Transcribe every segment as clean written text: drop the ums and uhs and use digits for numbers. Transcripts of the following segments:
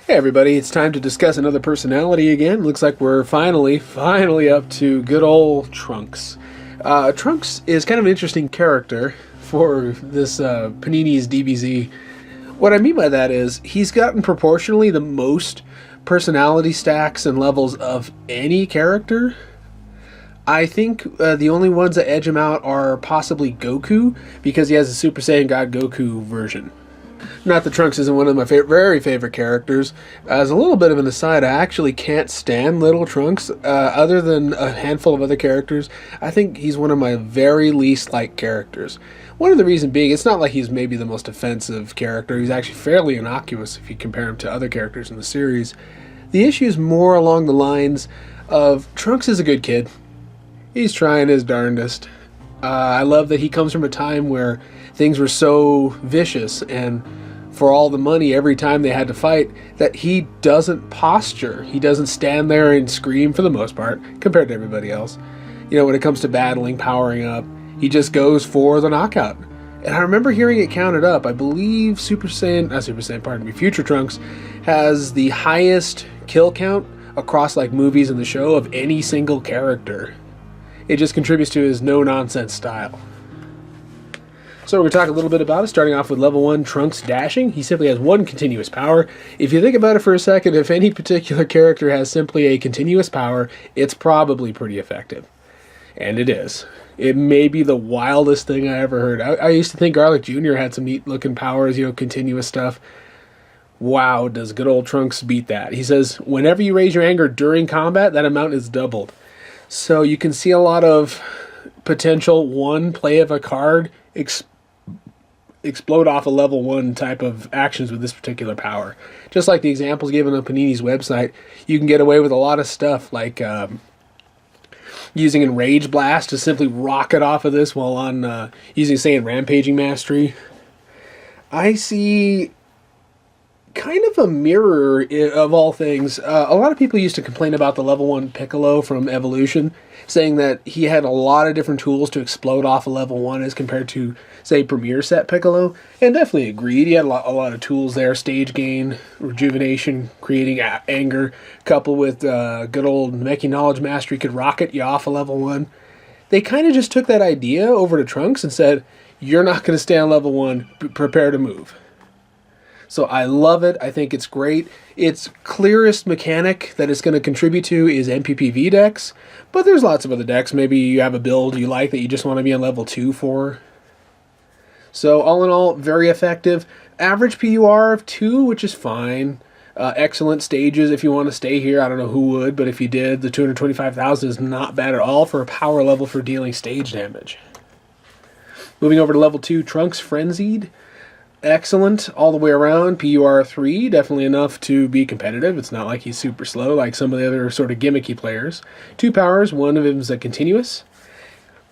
Hey everybody, it's time to discuss another personality again. Looks like we're finally up to good old Trunks. Trunks is kind of an interesting character for this Panini's DBZ. What I mean by that is he's gotten proportionally the most personality stacks and levels of any character. I think the only ones that edge him out are possibly Goku, because he has a Super Saiyan God Goku version. Not that Trunks isn't one of my very favorite characters. As a little bit of an aside, I actually can't stand Little Trunks. Other than a handful of other characters, I think he's one of my very least liked characters. One of the reasons being, it's not like he's maybe the most offensive character. He's actually fairly innocuous if you compare him to other characters in the series. The issue is more along the lines of Trunks is a good kid. He's trying his darndest. I love that he comes from a time where things were so vicious, and for all the money every time they had to fight, that he doesn't posture. He doesn't stand there and scream for the most part, compared to everybody else. You know, when it comes to battling, powering up, he just goes for the knockout. And I remember hearing it counted up. I believe Future Trunks has the highest kill count across like movies in the show of any single character. It just contributes to his no-nonsense style. So we're going to talk a little bit about it, starting off with level 1, Trunks Dashing. He simply has one continuous power. If you think about it for a second, if any particular character has simply a continuous power, it's probably pretty effective. And it is. It may be the wildest thing I ever heard. I used to think Garlic Jr. had some neat-looking powers, continuous stuff. Wow, does good old Trunks beat that. He says, whenever you raise your anger during combat, that amount is doubled. So you can see a lot of potential one play of a card explode off a level 1 type of actions with this particular power. Just like the examples given on Panini's website, you can get away with a lot of stuff like using Enrage Blast to simply rocket off of this while on using, say, Rampaging Mastery. I see kind of a mirror of all things. A lot of people used to complain about the level 1 Piccolo from Evolution, saying that he had a lot of different tools to explode off a level 1 as compared to, say, Premier Set Piccolo. And definitely agreed. He had a lot of tools there. Stage gain, rejuvenation, creating anger, coupled with good old Meki Knowledge Mastery could rocket you off a level 1. They kind of just took that idea over to Trunks and said, you're not going to stay on level 1, prepare to move. So I love it. I think it's great. Its clearest mechanic that it's going to contribute to is MPPV decks, but there's lots of other decks. Maybe you have a build you like that you just want to be on level 2 for. So all in all, very effective. Average PUR of 2, which is fine. Excellent stages if you want to stay here. I don't know who would, but if you did, the 225,000 is not bad at all for a power level for dealing stage damage. Moving over to level 2, Trunks Frenzied. Excellent all the way around. PUR 3, definitely enough to be competitive. It's not like he's super slow like some of the other sort of gimmicky players. 2 powers, one of them is a continuous.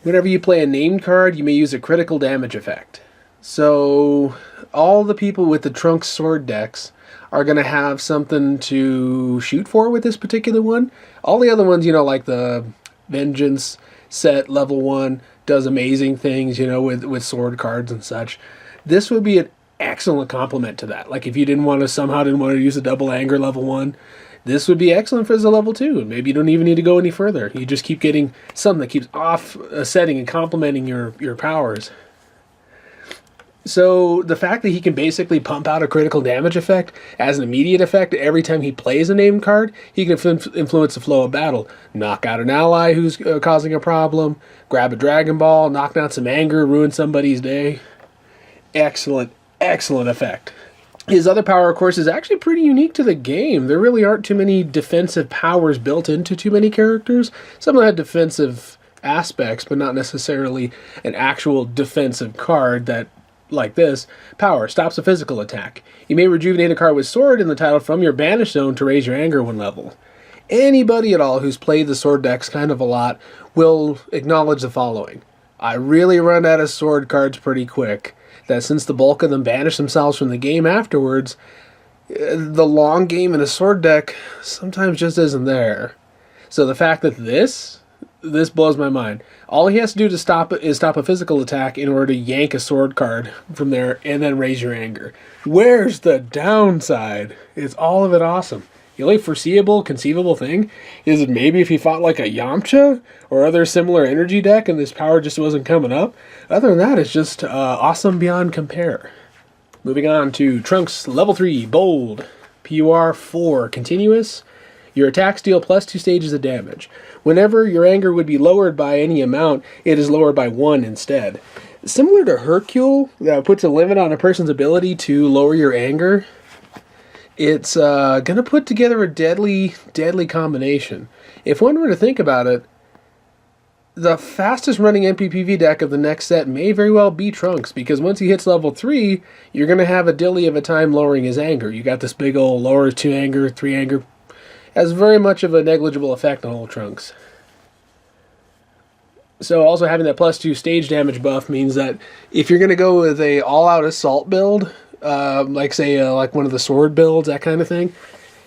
Whenever you play a named card, you may use a critical damage effect. So all the people with the Trunks sword decks are going to have something to shoot for with this particular one. All the other ones, like the Vengeance set level 1 does amazing things, with sword cards and such. This would be an excellent complement to that. Like if you didn't want to use a double anger level 1, this would be excellent for as a level 2. Maybe you don't even need to go any further. You just keep getting something that keeps offsetting and complementing your powers. So the fact that he can basically pump out a critical damage effect as an immediate effect every time he plays a named card, he can influence the flow of battle. Knock out an ally who's causing a problem, grab a Dragon Ball, knock down some anger, ruin somebody's day. Excellent effect. His other power, of course, is actually pretty unique to the game. There really aren't too many defensive powers built into too many characters. Some of them have defensive aspects, but not necessarily an actual defensive card that, like this, power, stops a physical attack. You may rejuvenate a card with sword in the title from your banish zone to raise your anger 1 level. Anybody at all who's played the sword decks kind of a lot will acknowledge the following. I really run out of sword cards pretty quick. That since the bulk of them banish themselves from the game afterwards, the long game in a sword deck sometimes just isn't there. So the fact that this this blows my mind. All he has to do to stop it is stop a physical attack in order to yank a sword card from there and then raise your anger. Where's the downside? Is all of it awesome? The only foreseeable, conceivable thing is that maybe if he fought like a Yamcha or other similar energy deck and this power just wasn't coming up. Other than that, it's just awesome beyond compare. Moving on to Trunks level 3, Bold. PUR 4, Continuous. Your attacks deal plus 2 stages of damage. Whenever your anger would be lowered by any amount, it is lowered by 1 instead. Similar to Hercule, that puts a limit on a person's ability to lower your anger. It's going to put together a deadly combination. If one were to think about it, the fastest running MPPV deck of the next set may very well be Trunks, because once he hits level 3, you're going to have a dilly of a time lowering his anger. You got this big old lower 2 anger, 3 anger. Has very much of a negligible effect on old Trunks. So also having that plus 2 stage damage buff means that if you're going to go with a all-out assault build, like say like one of the sword builds, that kind of thing,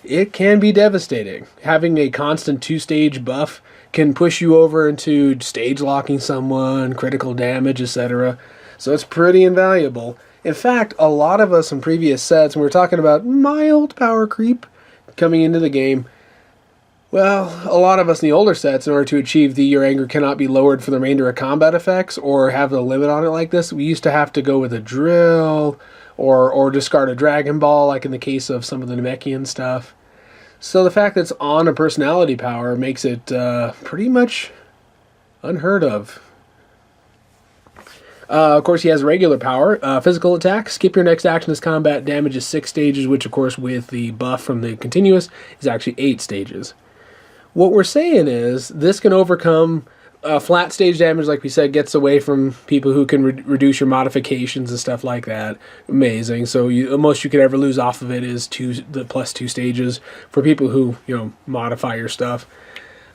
it can be devastating. Having a constant 2-stage buff can push you over into stage locking someone, critical damage, etc. So it's pretty invaluable. In fact, a lot of us in previous sets, when we're talking about mild power creep coming into the game, well, a lot of us in the older sets, in order to achieve the your anger cannot be lowered for the remainder of combat effects or have a limit on it like this, we used to have to go with a drill or discard a Dragon Ball, like in the case of some of the Namekian stuff. So the fact that it's on a personality power makes it pretty much unheard of. Of course, he has regular power. Physical attack. Skip your next action as combat. Damage is 6 stages, which, of course, with the buff from the continuous, is actually 8 stages. What we're saying is this can overcome flat stage damage, like we said, gets away from people who can reduce your modifications and stuff like that. Amazing. So the most you could ever lose off of it is the plus 2 stages for people who, modify your stuff.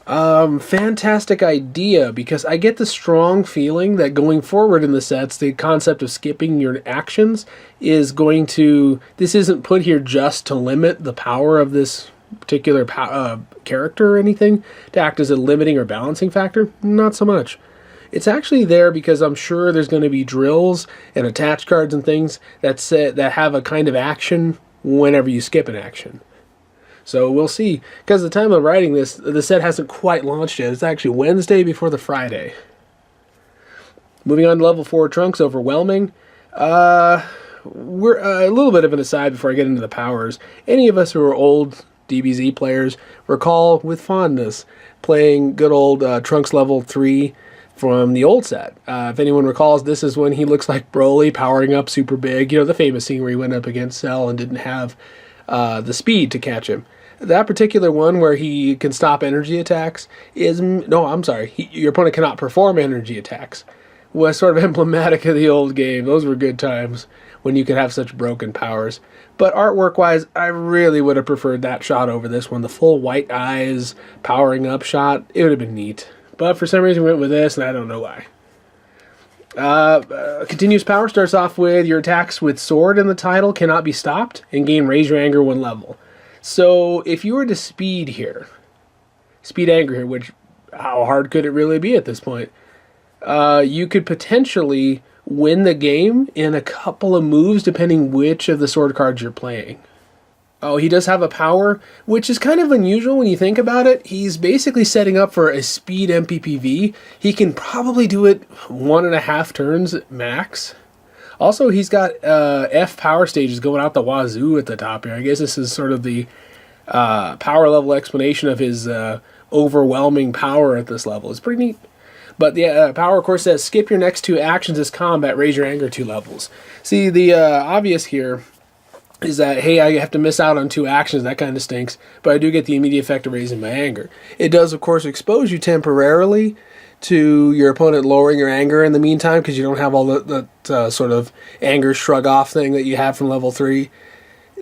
Fantastic idea, because I get the strong feeling that going forward in the sets, the concept of skipping your actions is going to... This isn't put here just to limit the power of this particular character or anything, to act as a limiting or balancing factor. Not so much. It's actually there because I'm sure there's going to be drills and attach cards and things that have a kind of action whenever you skip an action. So we'll see. Because at the time of writing this, the set hasn't quite launched yet. It's actually Wednesday before the Friday. Moving on to level 4 Trunks, Overwhelming. We're a little bit of an aside before I get into the powers. Any of us who are old DBZ players recall with fondness playing good old Trunks level 3 from the old set. If anyone recalls, this is when he looks like Broly powering up super big. The famous scene where he went up against Cell and didn't have the speed to catch him. That particular one where he can stop energy attacks is... No, I'm sorry. Your opponent cannot perform energy attacks. Was sort of emblematic of the old game. Those were good times when you could have such broken powers. But artwork-wise, I really would have preferred that shot over this one. The full white eyes, powering up shot, it would have been neat. But for some reason we went with this, and I don't know why. Continuous power starts off with your attacks with sword in the title cannot be stopped and gain raise your anger 1 level. So if you were to speed anger here, which how hard could it really be at this point? You could potentially win the game in a couple of moves depending which of the sword cards you're playing. Oh, he does have a power, which is kind of unusual when you think about it. He's basically setting up for a speed MPPV. He can probably do it 1.5 turns max. Also, he's got F power stages going out the wazoo at the top here. I guess this is sort of the power level explanation of his overwhelming power at this level. It's pretty neat. But the power, of course, says skip your next 2 actions as combat, raise your anger 2 levels. See, the obvious here is that, hey, I have to miss out on 2 actions. That kind of stinks. But I do get the immediate effect of raising my anger. It does, of course, expose you temporarily to your opponent lowering your anger in the meantime, because you don't have all that sort of anger shrug off thing that you have from level 3.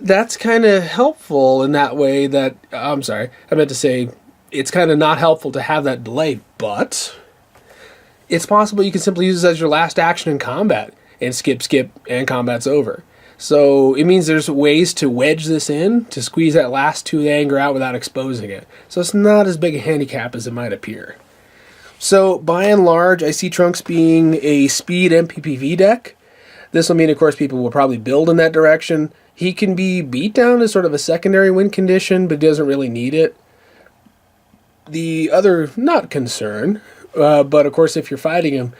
That's kind of helpful in that way that... I'm sorry. I meant to say it's kind of not helpful to have that delay, but... It's possible you can simply use this as your last action in combat and skip, and combat's over. So it means there's ways to wedge this in to squeeze that last 2 anger out without exposing it. So it's not as big a handicap as it might appear. So by and large, I see Trunks being a speed MPPV deck. This will mean, of course, people will probably build in that direction. He can be beat down as sort of a secondary win condition, but doesn't really need it. The other, not concern, but of course, if you're fighting him,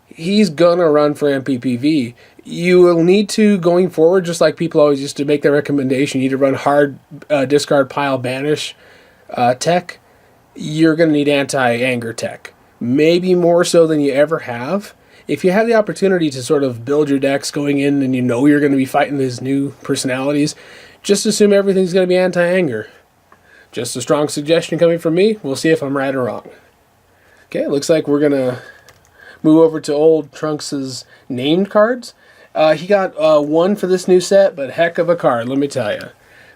he's gonna run for MPPV. You will need to, going forward, just like people always used to make the recommendation, you need to run hard discard pile banish tech. You're gonna need anti-anger tech. Maybe more so than you ever have. If you have the opportunity to sort of build your decks going in and you know you're going to be fighting these new personalities, just assume everything's going to be anti-anger. Just a strong suggestion coming from me. We'll see if I'm right or wrong. Okay, looks like we're going to move over to old Trunks' named cards. He got one for this new set, but heck of a card, let me tell you.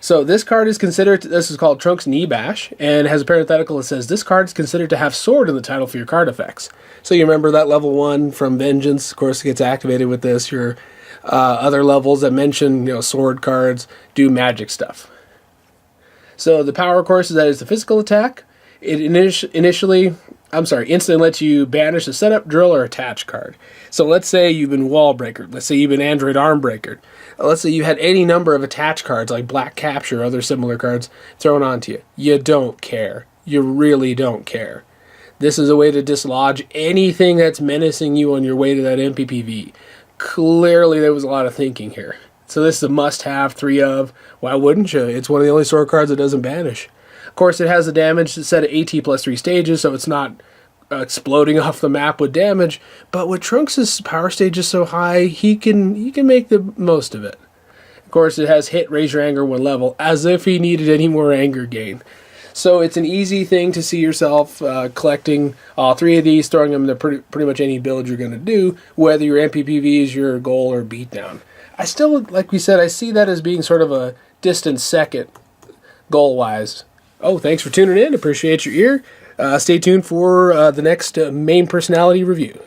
So this card is considered, this is called Trunks Knee Bash, and has a parenthetical that says, this card is considered to have sword in the title for your card effects. So you remember that level 1 from Vengeance, of course, gets activated with this. Your other levels that mention, sword cards do magic stuff. So the power, of course, is that it's the physical attack. It instantly lets you banish a setup, drill, or attach card. So let's say you've been wall breakered. Let's say you've been Android arm breakered. Let's say you had any number of attach cards like Black Capture or other similar cards thrown onto you. You don't care. You really don't care. This is a way to dislodge anything that's menacing you on your way to that MPPV. Clearly there was a lot of thinking here. So this is a must-have, 3 of. Why wouldn't you? It's one of the only sword cards that doesn't banish. Of course, it has the damage set at AT plus 3 stages, so it's not exploding off the map with damage. But with Trunks' power stage is so high, he can make the most of it. Of course, it has hit, raise your anger 1 level, as if he needed any more anger gain. So it's an easy thing to see yourself collecting all 3 of these, throwing them into pretty much any build you're going to do, whether your MPPV is your goal or beatdown. I still, like we said, I see that as being sort of a distant second goal-wise. Oh, thanks for tuning in. Appreciate your ear. Stay tuned for the next main personality review.